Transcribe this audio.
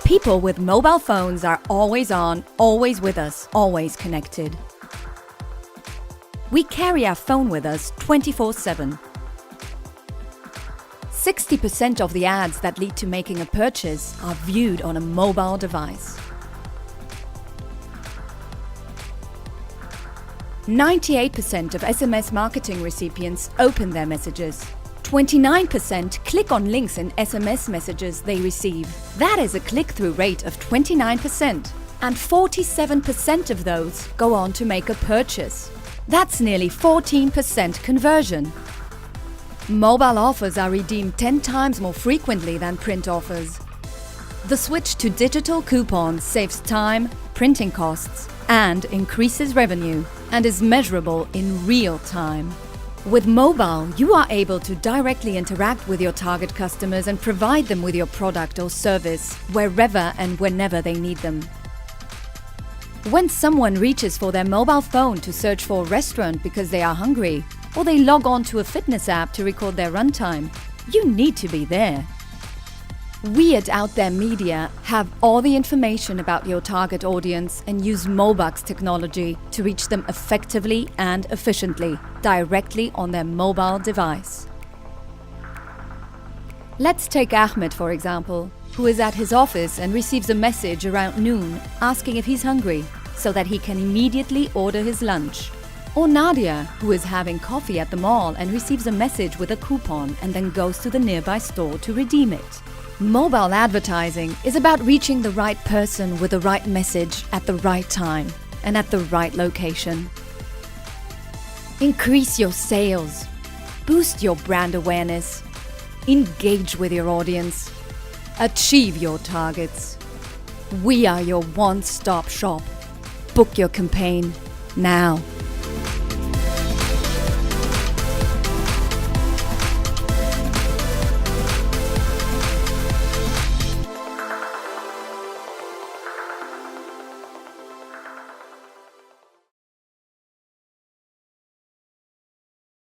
People with mobile phones are always on, always with us, always connected. We carry our phone with us 24/7. 60% of the ads that lead to making a purchase are viewed on a mobile device. 98% of SMS marketing recipients open their messages. 29% click on links in SMS messages they receive. That is a click-through rate of 29%. And 47% of those go on to make a purchase. That's nearly 14% conversion. Mobile offers are redeemed 10 times more frequently than print offers. The switch to digital coupons saves time, printing costs, and increases revenue, and is measurable in real time. With mobile, you are able to directly interact with your target customers and provide them with your product or service wherever and whenever they need them. When someone reaches for their mobile phone to search for a restaurant because they are hungry, or they log on to a fitness app to record their runtime, you need to be there. We at Out There Media have all the information about your target audience and use Mobugs technology to reach them effectively and efficiently, directly on their mobile device. Let's take Ahmed, for example, who is at his office and receives a message around noon asking if he's hungry, so that he can immediately order his lunch. Or Nadia, who is having coffee at the mall and receives a message with a coupon and then goes to the nearby store to redeem it. Mobile advertising is about reaching the right person with the right message at the right time and at the right location. Increase your sales, boost your brand awareness, engage with your audience, achieve your targets. We are your one-stop shop. Book your campaign now.